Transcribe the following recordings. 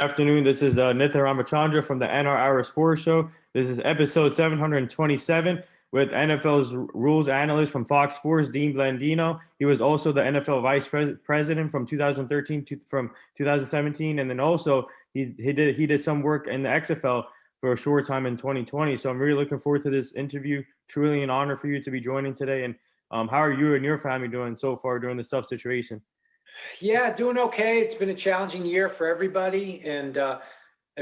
Afternoon. This is Nitha Ramachandra from the NR Hour Sports Show. This is episode 727 with NFL's rules analyst from Fox Sports, Dean Blandino. He was also the NFL vice president from 2013 to from 2017, and then also he did some work in the XFL for a short time in 2020. So I'm really looking forward to this interview. Truly an honor for you to be joining today. And how are you and your family doing so far during this tough situation? Yeah, doing okay. It's been a challenging year for everybody, and I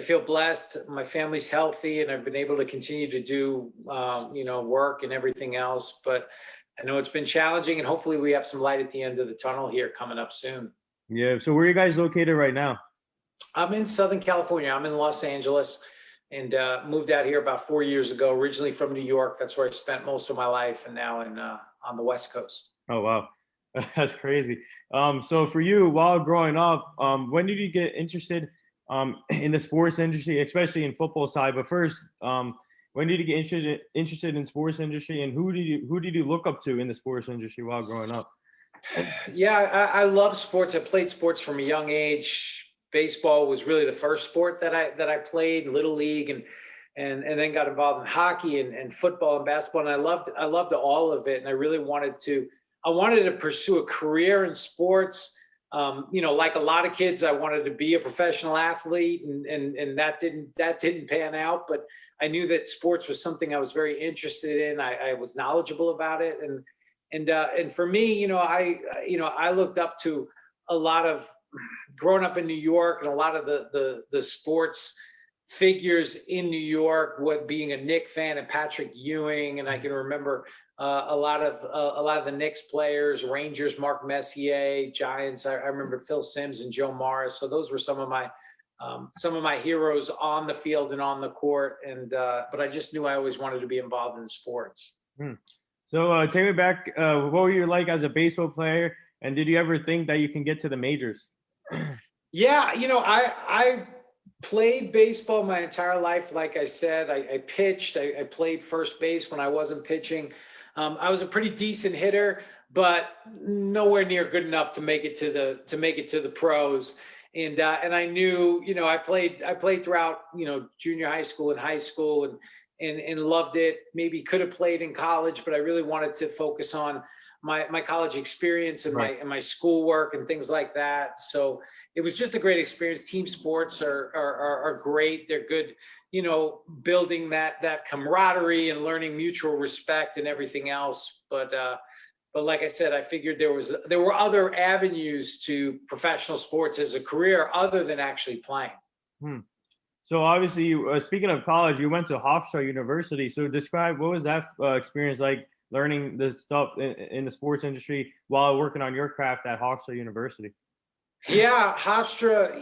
feel blessed. My family's healthy, and I've been able to continue to do, work and everything else. But I know it's been challenging, and hopefully we have some light at the end of the tunnel here coming up soon. Yeah. So where are you guys located right now? I'm in Southern California. I'm in Los Angeles, and moved out here about 4 years ago. Originally from New York. That's where I spent most of my life, and now on the West Coast. Oh, wow. That's crazy. So for you, while growing up, when did you get interested in the sports industry, especially in football side? But first, when did you get interested in sports industry, and who did you look up to in the sports industry while growing up? Yeah, I love sports. I played sports from a young age. Baseball was really the first sport that I played, Little League, and then got involved in hockey and football and basketball. And I loved all of it. And I really wanted to pursue a career in sports. Like a lot of kids, I wanted to be a professional athlete, and that didn't pan out. But I knew that sports was something I was very interested in. I was knowledgeable about it, and for me, I looked up to a lot of, growing up in New York, and a lot of the sports figures in New York, what being a Knicks fan and Patrick Ewing, and I can remember a lot of the Knicks players, Rangers, Mark Messier, Giants. I remember Phil Simms and Joe Morris. So those were some of my heroes on the field and on the court. And but I just knew I always wanted to be involved in sports. So take me back. What were you like as a baseball player, and did you ever think that you can get to the majors? Yeah, I played baseball my entire life. Like I said, I pitched. I played first base when I wasn't pitching. I was a pretty decent hitter, but nowhere near good enough to make it to the pros. And I knew, I played throughout, junior high school and high school, and loved it. Maybe could have played in college, but I really wanted to focus on my college experience and my schoolwork and things like that. So it was just a great experience. Team sports are great. They're good, building that camaraderie and learning mutual respect and everything else. But like I said, I figured there were other avenues to professional sports as a career other than actually playing. So obviously, speaking of college, you went to Hofstra University. So describe, what was that experience like, learning this stuff in the sports industry while working on your craft at Hofstra University? Yeah, Hofstra,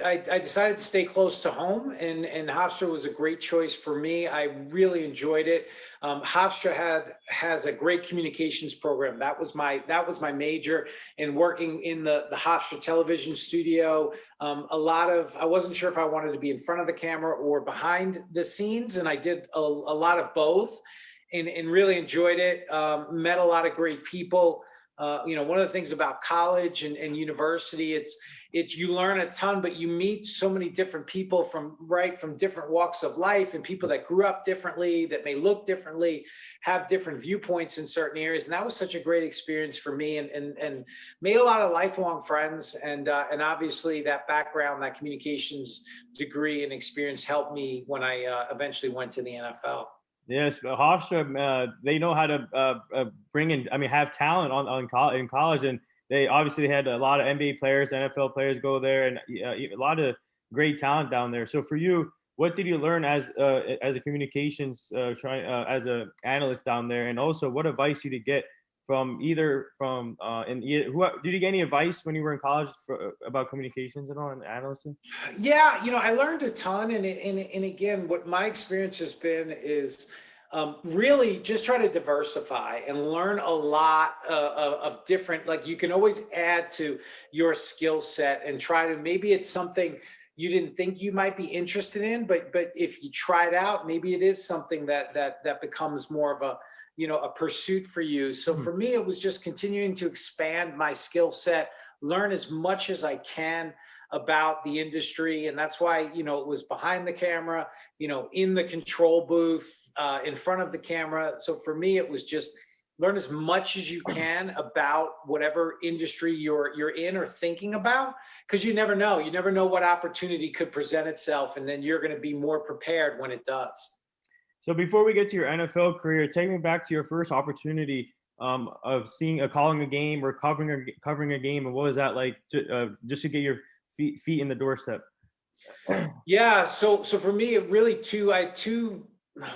I decided to stay close to home, and Hofstra was a great choice for me. I really enjoyed it. Hofstra has a great communications program. That was my major, and working in the Hofstra television studio. I wasn't sure if I wanted to be in front of the camera or behind the scenes, and I did a lot of both, and really enjoyed it. Met a lot of great people. One of the things about college and university, it's you learn a ton, but you meet so many different people from different walks of life, and people that grew up differently, that may look differently, have different viewpoints in certain areas. And that was such a great experience for me, and made a lot of lifelong friends. And obviously that background, that communications degree and experience helped me when I eventually went to the NFL. Yes, but Hofstra, they know how to bring in, have talent in college, and they obviously had a lot of NBA players, NFL players go there, and a lot of great talent down there. So for you, what did you learn as a communications as an analyst down there, and also what advice did you get did you get any advice when you were in college about communications and all, and analysis? Yeah, I learned a ton, and again, what my experience has been is really just try to diversify and learn a lot of different. Like, you can always add to your skill set and try to, maybe it's something you didn't think you might be interested in, but if you try it out, maybe it is something that becomes more of a pursuit for you. So for me, it was just continuing to expand my skill set, learn as much as I can. about the industry. And that's why, it was behind the camera, in the control booth, in front of the camera. So for me, it was just learn as much as you can about whatever industry you're in or thinking about, because you never know. You never know what opportunity could present itself, and then you're going to be more prepared when it does. So before we get to your NFL career, take me back to your first opportunity of calling a game or covering a game, and what was that like? Just to get your feet in the doorstep. Yeah. So for me, I had two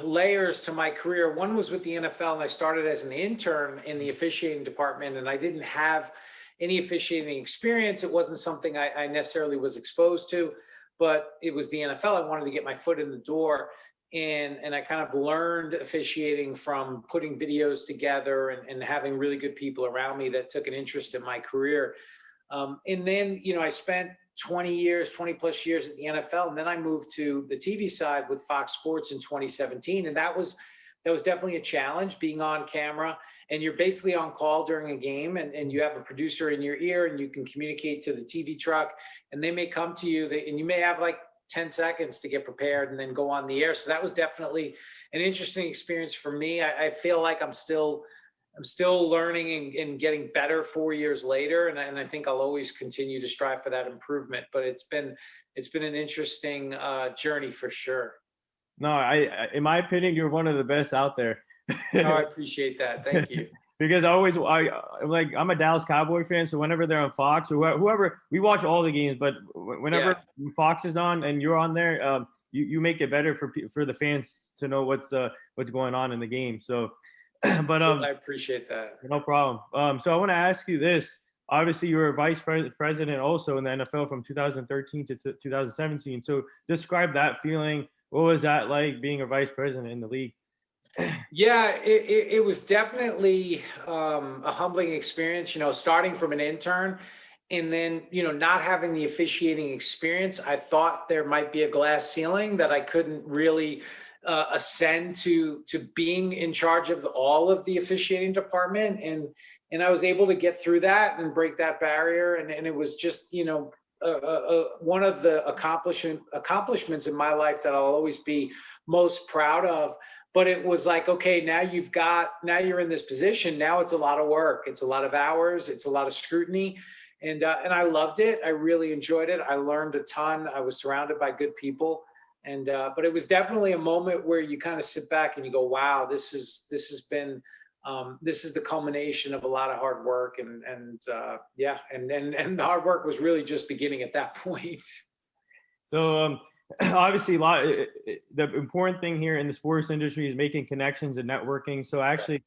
layers to my career. One was with the NFL, and I started as an intern in the officiating department, and I didn't have any officiating experience. It wasn't something I necessarily was exposed to, but it was the NFL. I wanted to get my foot in the door. And I kind of learned officiating from putting videos together and having really good people around me that took an interest in my career. And then, I spent 20 plus years at the NFL. And then I moved to the TV side with Fox Sports in 2017. And that was definitely a challenge, being on camera, and you're basically on call during a game, and you have a producer in your ear, and you can communicate to the TV truck, and they may come to you, and you may have like 10 seconds to get prepared and then go on the air. So that was definitely an interesting experience for me. I feel like I'm still learning and getting better 4 years later. And I think I'll always continue to strive for that improvement, but it's been an interesting journey for sure. No, in my opinion, you're one of the best out there. No, I appreciate that. Thank you. Because I'm a Dallas Cowboy fan, so whenever they're on Fox or whoever, we watch all the games. But whenever Fox is on and you're on there, you make it better for the fans to know what's going on in the game. So, but I appreciate that. No problem. So I want to ask you this. Obviously, you were a vice president also in the NFL from 2013 to 2017. So describe that feeling. What was that like, being a vice president in the league? Yeah, it was definitely a humbling experience, starting from an intern and then, not having the officiating experience. I thought there might be a glass ceiling that I couldn't really ascend to being in charge of all of the officiating department. And I was able to get through that and break that barrier. And it was just, one of the accomplishments in my life that I'll always be most proud of. But it was like, okay, now you're in this position. Now it's a lot of work. It's a lot of hours. It's a lot of scrutiny. And I loved it. I really enjoyed it. I learned a ton. I was surrounded by good people. And but it was definitely a moment where you kind of sit back and you go, wow, this is the culmination of a lot of hard work. And the hard work was really just beginning at that point. So obviously, the important thing here in the sports industry is making connections and networking. So actually,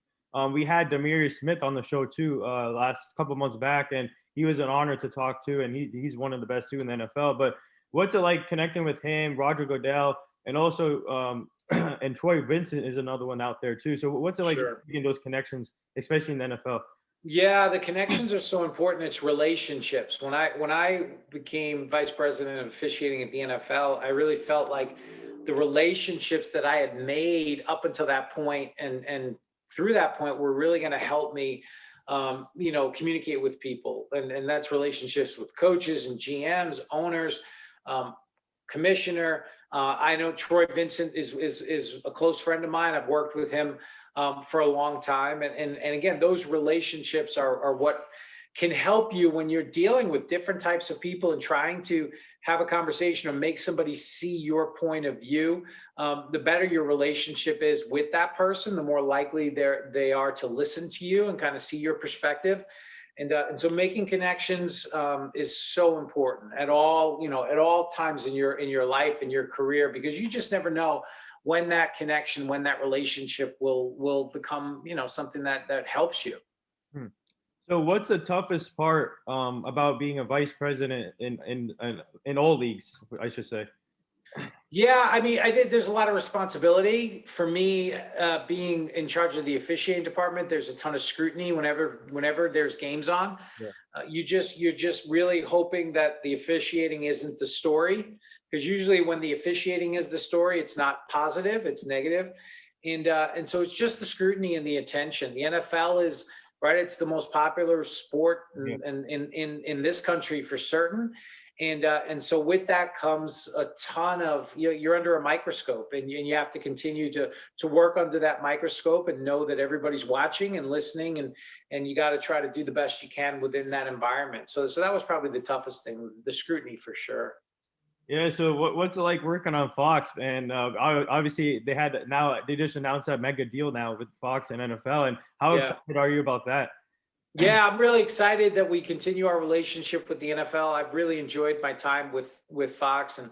we had Demarius Smith on the show too last couple of months back, and he was an honor to talk to, and he's one of the best too in the NFL. But what's it like connecting with him, Roger Goodell, and also and Troy Vincent is another one out there too. So what's it like making those connections, especially in the NFL? Yeah, the connections are so important. It's relationships. When I became vice president of officiating at the NFL, I really felt like the relationships that I had made up until that point and through that point were really going to help me, communicate with people. And that's relationships with coaches and GMs, owners, commissioner. I know Troy Vincent is a close friend of mine. I've worked with him for a long time. And again, those relationships are what can help you when you're dealing with different types of people and trying to have a conversation or make somebody see your point of view. The better your relationship is with that person, the more likely they are to listen to you and kind of see your perspective. And so making connections is so important at all times in your life and your career, because you just never know when that connection, when that relationship will become, something that helps you. So what's the toughest part about being a vice president in all leagues, I should say? Yeah, I mean, I think there's a lot of responsibility for me being in charge of the officiating department. There's a ton of scrutiny whenever there's games on. Yeah. You're just really hoping that the officiating isn't the story, because usually when the officiating is the story, it's not positive, it's negative. And so it's just the scrutiny and the attention. The NFL is right. It's the most popular sport in this country for certain. And so with that comes a ton of, you're under a microscope, and you have to continue to work under that microscope and know that everybody's watching and listening, and you got to try to do the best you can within that environment. So that was probably the toughest thing, the scrutiny for sure. Yeah. So what's it like working on Fox? And obviously they just announced that mega deal now with Fox and NFL. And how Yeah. excited are you about that? Yeah, I'm really excited that we continue our relationship with the NFL. I've really enjoyed my time with Fox, and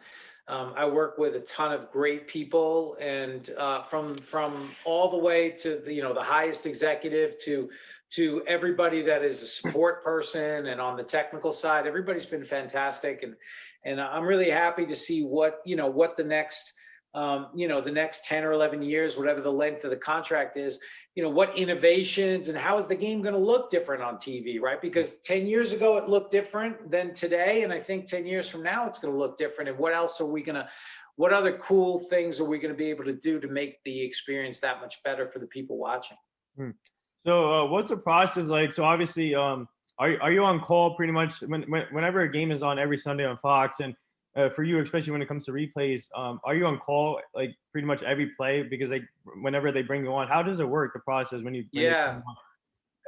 I work with a ton of great people, and from all the way to the highest executive to everybody that is a support person and on the technical side. Everybody's been fantastic, and I'm really happy to see what the next the next 10 or 11 years, whatever the length of the contract is, what innovations and how is the game going to look different on TV, right? Because 10 years ago, it looked different than today. And I think 10 years from now, it's going to look different. And what other cool things are we going to be able to do to make the experience that much better for the people watching? So what's the process like? So obviously, are you on call pretty much whenever a game is on every Sunday on Fox? And for you, especially when it comes to replays, are you on call like pretty much every play? Because whenever they bring you on, how does it work, the process when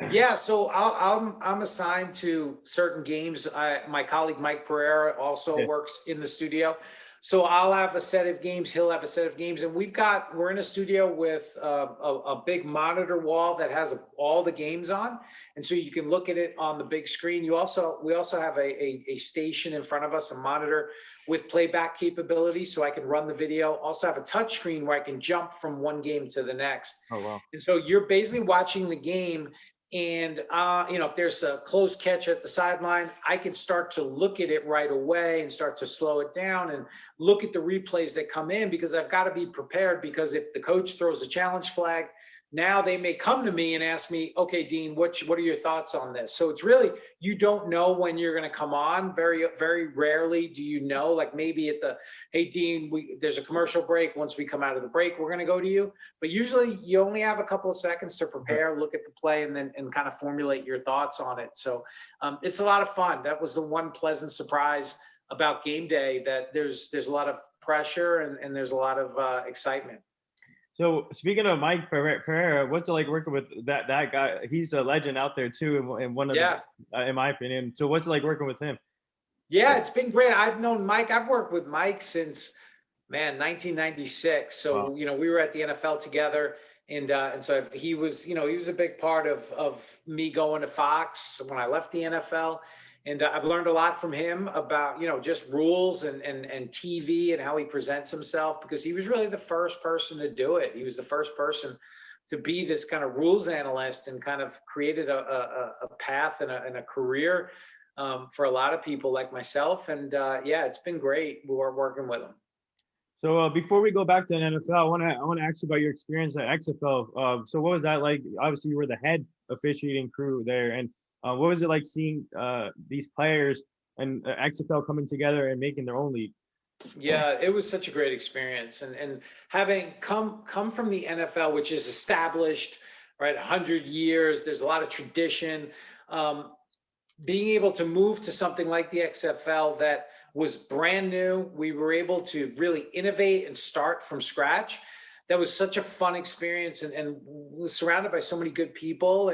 Yeah, so I'm assigned to certain games. My colleague Mike Pereira also works in the studio. So I'll have a set of games, he'll have a set of games, and we're in a studio with a big monitor wall that has all the games on, and so you can look at it on the big screen. We also have a station in front of us, a monitor with playback capability, so I can run the video. Also have a touch screen where I can jump from one game to the next. Oh wow! And so you're basically watching the game. And, if there's a close catch at the sideline, I can start to look at it right away and start to slow it down and look at the replays that come in, because I've got to be prepared, because if the coach throws a challenge flag, now they may come to me and ask me, okay, Dean, what are your thoughts on this? So it's really, you don't know when you're going to come on. Very, very rarely do you know, like maybe hey, Dean, there's a commercial break. Once we come out of the break, we're going to go to you. But usually you only have a couple of seconds to prepare, look at the play, and kind of formulate your thoughts on it. So it's a lot of fun. That was the one pleasant surprise about game day, that there's a lot of pressure and there's a lot of excitement. So speaking of Mike Pereira, what's it like working with that guy? He's a legend out there too, and one of in my opinion. So what's it like working with him? Yeah, it's been great. I've known Mike. I've worked with Mike since 1996. So Wow. we were at the NFL together, and so he was a big part of me going to Fox when I left the NFL. And I've learned a lot from him about, just rules and TV and how he presents himself, because he was really the first person to do it. He was the first person to be this kind of rules analyst, and kind of created a path and a career for a lot of people like myself. And it's been great. We're working with him. So before we go back to the NFL, I want to ask you about your experience at XFL. So what was that like? Obviously, you were the head officiating crew there, and what was it like seeing these players and XFL coming together and making their own league? Yeah, it was such a great experience, and having come from the NFL, which is established, right, 100 years. There's a lot of tradition. Being able to move to something like the XFL that was brand new, we were able to really innovate and start from scratch. That was such a fun experience, and was surrounded by so many good people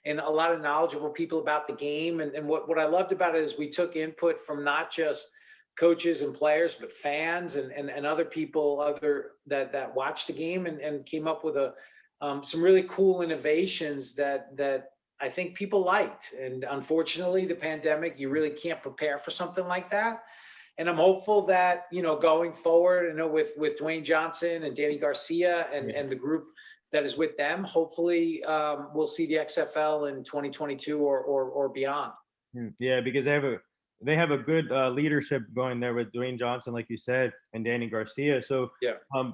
and a lot of knowledgeable people about the game. And what I loved about it is we took input from not just coaches and players, but fans and other people that watched the game, and came up with some really cool innovations that I think people liked. And unfortunately, the pandemic, you really can't prepare for something like that. And I'm hopeful that, going forward, with Dwayne Johnson and Danny Garcia and the group that is with them, hopefully we'll see the XFL in 2022 or beyond. Yeah, because they have a good leadership going there with Dwayne Johnson, like you said, and Danny Garcia. So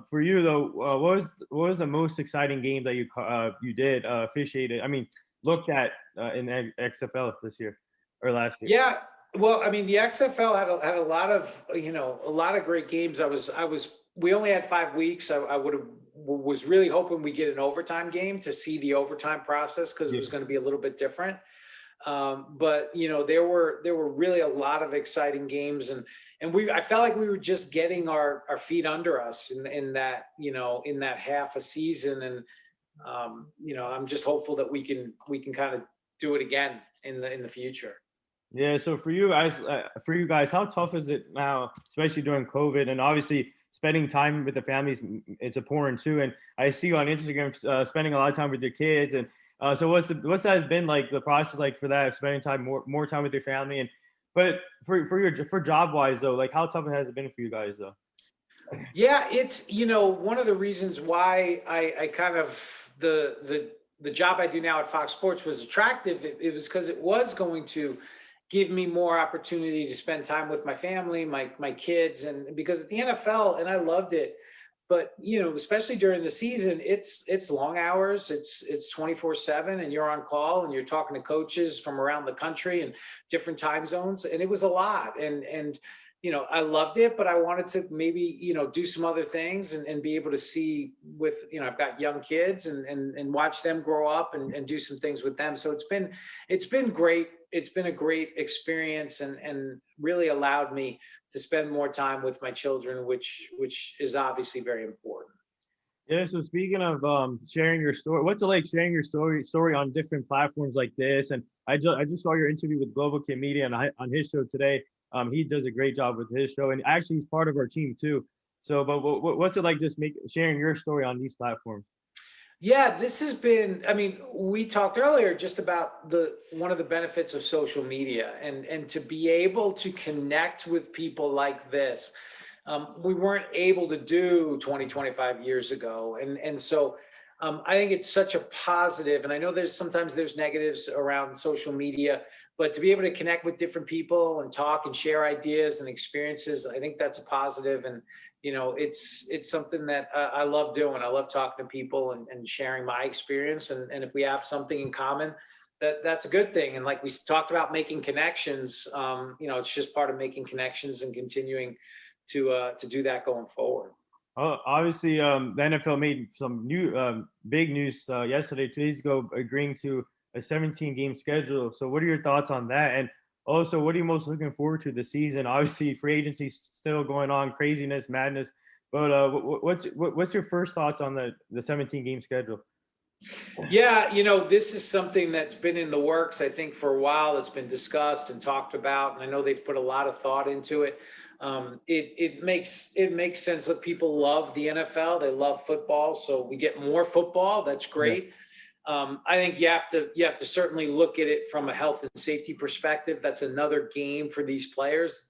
for you though, what was the most exciting game that you did officiated? I mean, looked at in XFL this year or last year? Yeah. Well, I mean, the XFL had a lot of great games. We only had 5 weeks. I was really hoping we get an overtime game to see the overtime process, because it was going to be a little bit different. But there were really a lot of exciting games, and I felt like we were just getting our feet under us in that in that half a season, and I'm just hopeful that we can kind of do it again in the future. Yeah. So for you guys, how tough is it now, especially during COVID, and obviously spending time with the families, it's important too. And I see you on Instagram spending a lot of time with your kids, and so what's that been like the process like for that, spending time more time with your family, and but for job wise though, like how tough has it been for you guys though? Yeah, it's one of the reasons why I kind of the job I do now at Fox Sports was attractive. It was because it was going to give me more opportunity to spend time with my family, my kids, and because at the NFL, and I loved it, but especially during the season, it's long hours, it's 24/7, and you're on call, and you're talking to coaches from around the country and different time zones, and it was a lot, and I loved it, but I wanted to maybe, do some other things and be able to see with, I've got young kids and watch them grow up and do some things with them. So it's been great. It's been a great experience and really allowed me to spend more time with my children, which is obviously very important. Yeah. So speaking of sharing your story, what's it like sharing your story on different platforms like this? And I just saw your interview with Global Kid Media on his show today. He does a great job with his show, and actually he's part of our team too. So, but what's it like just sharing your story on these platforms? Yeah, this has been, I mean, we talked earlier just about one of the benefits of social media and to be able to connect with people like this. We weren't able to do 20, 25 years ago. And so I think it's such a positive, and I know sometimes there's negatives around social media, but to be able to connect with different people and talk and share ideas and experiences, I think that's a positive. And it's something that I love doing. I love talking to people and sharing my experience. And if we have something in common, that's a good thing. And like we talked about making connections, it's just part of making connections and continuing to do that going forward. Obviously, the NFL made some big news yesterday, 2 days ago, agreeing to a 17 game schedule. So, what are your thoughts on that? And also, what are you most looking forward to this season? Obviously, free agency still going on, craziness, madness. But what's your first thoughts on the 17 game schedule? Yeah, this is something that's been in the works, I think, for a while. It's been discussed and talked about, and I know they've put a lot of thought into it. It makes sense that people love the NFL. They love football, so we get more football. That's Yeah. great. I think you have to certainly look at it from a health and safety perspective. That's another game for these players.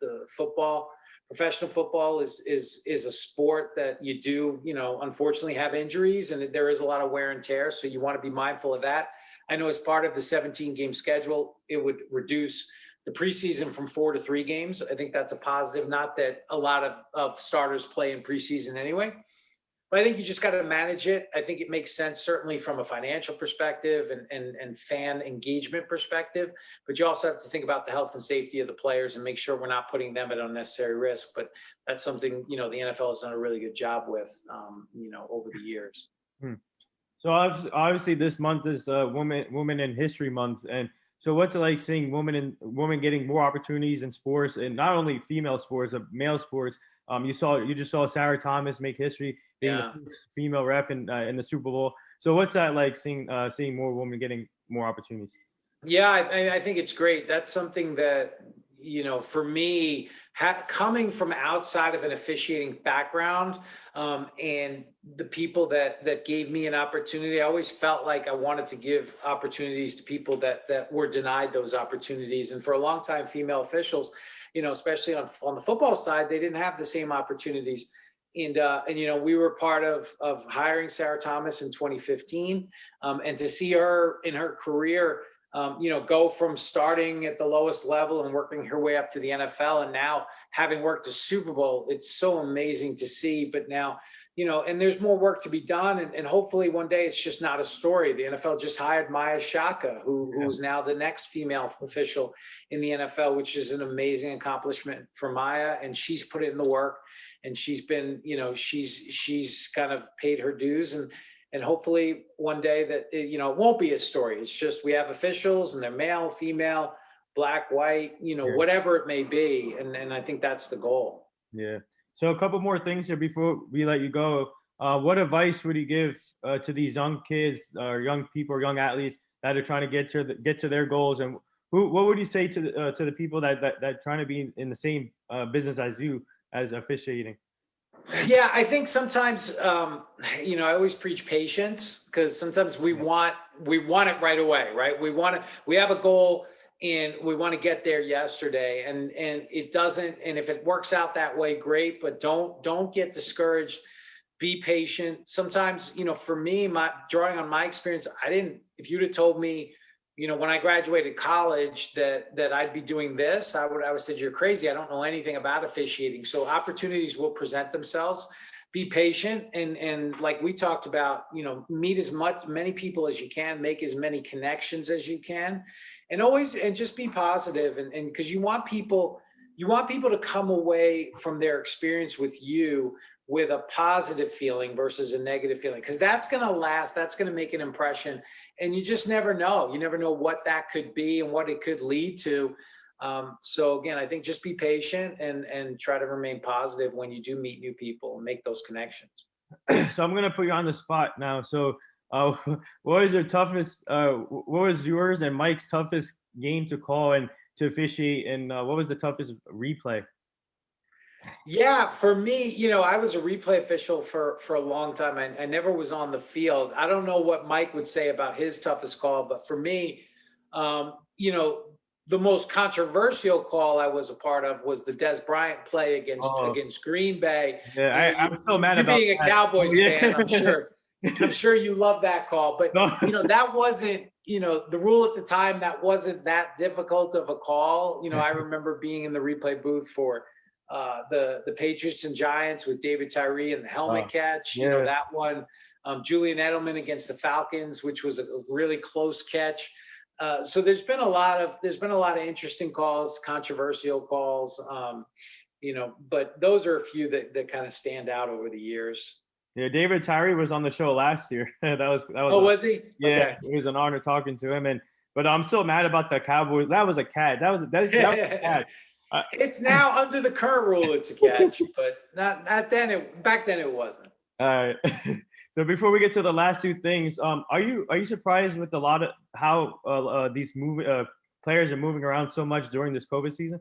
Professional football is a sport that you do, unfortunately have injuries, and there is a lot of wear and tear. So you want to be mindful of that. I know as part of the 17 game schedule, it would reduce the preseason from 4 to 3 games. I think that's a positive. Not that a lot of starters play in preseason anyway, but I think you just got to manage it. I think it makes sense, certainly from a financial perspective and fan engagement perspective. But you also have to think about the health and safety of the players and make sure we're not putting them at unnecessary risk. But that's something, the NFL has done a really good job with, over the years. Hmm. So obviously this month is Women in History Month, and so what's it like seeing women getting more opportunities in sports, and not only female sports, but male sports? You just saw Sarah Thomas make history, being the Yeah. first female ref in the Super Bowl. So what's that like seeing more women getting more opportunities? Yeah, I think it's great. That's something that, for me, coming from outside of an officiating background, and the people that gave me an opportunity, I always felt like I wanted to give opportunities to people that were denied those opportunities. And for a long time, female officials, especially on the football side, they didn't have the same opportunities. And we were part of hiring Sarah Thomas in 2015, and to see her in her career, go from starting at the lowest level and working her way up to the NFL, and now having worked a Super Bowl, it's so amazing to see. But now, and there's more work to be done, and hopefully one day it's just not a story. The NFL just hired Maya Shaka, who is now the next female official in the NFL, which is an amazing accomplishment for Maya, and she's put in the work, and she's been, she's kind of paid her dues, and hopefully one day that it won't be a story. It's just we have officials and they're male, female, black, white, Yeah. whatever it may be, and I think that's the goal. Yeah. So a couple more things here before we let you go. What advice would you give to these young kids or young people or young athletes that are trying to get to their goals? And what would you say to the people that trying to be in the same business as you as officiating? Yeah, I think sometimes, I always preach patience, because sometimes we want it right away, right? We have a goal and we want to get there yesterday, and it doesn't. And if it works out that way, great. But don't get discouraged. Be patient. Sometimes, for me, drawing on my experience, if you'd have told me, when I graduated college that I'd be doing this, I would have said, you're crazy. I don't know anything about officiating. So opportunities will present themselves. Be patient. And like we talked about, meet many people as you can, make as many connections as you can, and just be positive. And because you want people to come away from their experience with you with a positive feeling versus a negative feeling, because that's going to last. That's going to make an impression. And you just never know. You never know what that could be and what it could lead to. So again, I think just be patient and try to remain positive when you do meet new people and make those connections. So I'm gonna put you on the spot now. So, what was your toughest? What was yours and Mike's toughest game to call and to officiate? And what was the toughest replay? Yeah, for me, I was a replay official for a long time. I never was on the field. I don't know what Mike would say about his toughest call, but for me, the most controversial call I was a part of was the Des Bryant play against Green Bay. Yeah, I'm so mad you about being that. a Cowboys Yeah. fan, I'm sure you love that call. But No. that wasn't, the rule at the time, that wasn't that difficult of a call. I remember being in the replay booth for the Patriots and Giants with David Tyree and the helmet catch. Yeah. That one. Julian Edelman against the Falcons, which was a really close catch. So there's been a lot of interesting calls, controversial calls, but those are a few that kind of stand out over the years. Yeah, David Tyree was on the show last year. that was. Oh, was he? Yeah, okay. It was an honor talking to him. But I'm still mad about the Cowboys. That was a cat. That was a cat. It's now under the current rule, it's a catch, but not then. Back then it wasn't. All right. So before we get to the last two things, are you surprised with a lot of how these players are moving around so much during this COVID season?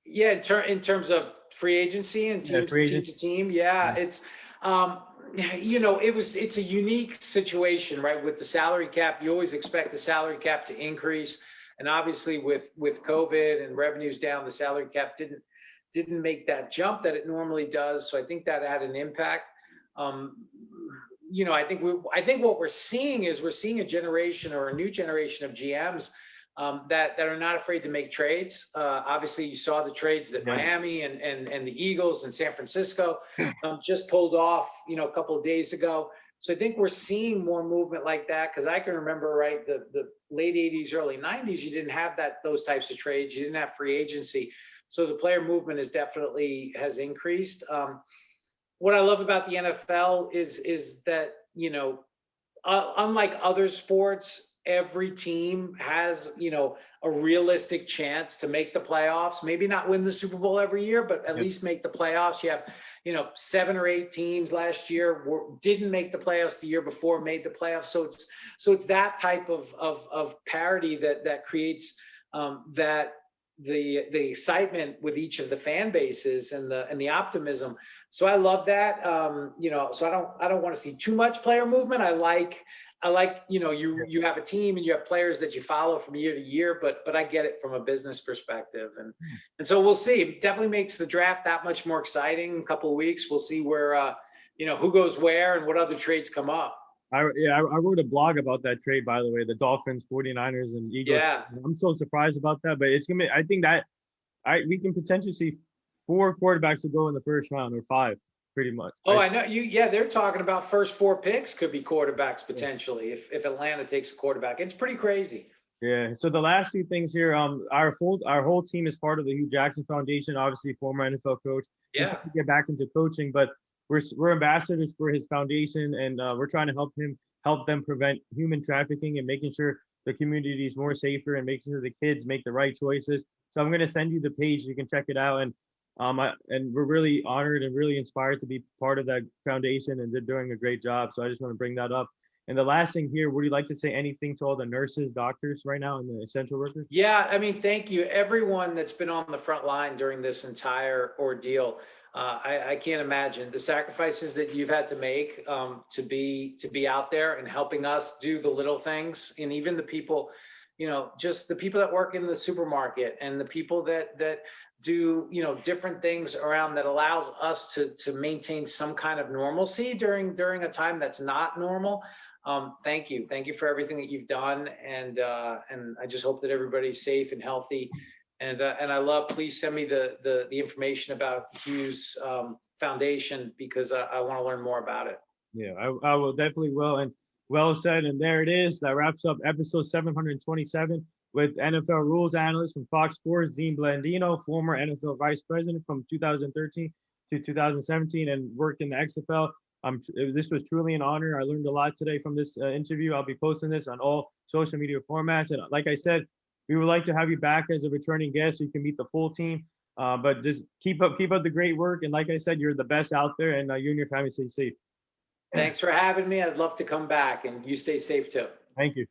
Yeah, in terms of free agency and team to team, it's it's a unique situation, right? With the salary cap, you always expect the salary cap to increase, and obviously with COVID and revenues down, the salary cap didn't make that jump that it normally does. So I think that had an impact. I think what we're seeing is a generation or a new generation of GMs that are not afraid to make trades. Obviously, you saw the trades that Miami and the Eagles and San Francisco just pulled off, a couple of days ago. So I think we're seeing more movement like that, because I can remember, right, the late 80s, early 90s, you didn't have those types of trades. You didn't have free agency. So the player movement has increased. What I love about the NFL is that, unlike other sports, every team has, a realistic chance to make the playoffs. Maybe not win the Super Bowl every year, but at least make the playoffs. You have, 7 or 8 teams last year didn't make the playoffs the year before, made the playoffs. So it's that type of parity that creates that the excitement with each of the fan bases and the optimism. So I love that. So I don't want to see too much player movement. I like, you have a team and you have players that you follow from year to year, but I get it from a business perspective. And so we'll see. It definitely makes the draft that much more exciting. In a couple of weeks, we'll see where, who goes where and what other trades come up. I wrote a blog about that trade, by the way, the Dolphins, 49ers, and Eagles. Yeah. I'm so surprised about that, but it's going to be, I think that we can potentially see 4 quarterbacks to go in the first round, or 5, pretty much. Oh, I know you. Yeah, they're talking about first 4 picks could be quarterbacks potentially if Atlanta takes a quarterback. It's pretty crazy. Yeah. So the last few things here, our whole team is part of the Hugh Jackson Foundation. Obviously, former NFL coach. Yeah. He's to get back into coaching, but we're ambassadors for his foundation, and we're trying to help them prevent human trafficking and making sure the community is more safer and making sure the kids make the right choices. So I'm going to send you the page. You can check it out. And we're really honored and really inspired to be part of that foundation, and they're doing a great job. So I just want to bring that up. And the last thing here, would you like to say anything to all the nurses, doctors right now, and the essential workers? Yeah, I mean, thank you. Everyone that's been on the front line during this entire ordeal. I can't imagine the sacrifices that you've had to make to be out there and helping us do the little things, and even the people, just the people that work in the supermarket and the people that do different things around that allows us to maintain some kind of normalcy during a time that's not normal. Thank you for everything that you've done, and I just hope that everybody's safe and healthy. And please send me the information about Hugh's foundation, because I want to learn more about it. Yeah, I will definitely will. And well said. And there it is. That wraps up episode 727 with NFL rules analyst from Fox Sports, Dean Blandino, former NFL vice president from 2013 to 2017, and worked in the XFL. This was truly an honor. I learned a lot today from this interview. I'll be posting this on all social media formats. And like I said, we would like to have you back as a returning guest so you can meet the full team. But just keep up the great work. And like I said, you're the best out there, and you and your family stay safe. Thanks for having me. I'd love to come back, and you stay safe too. Thank you.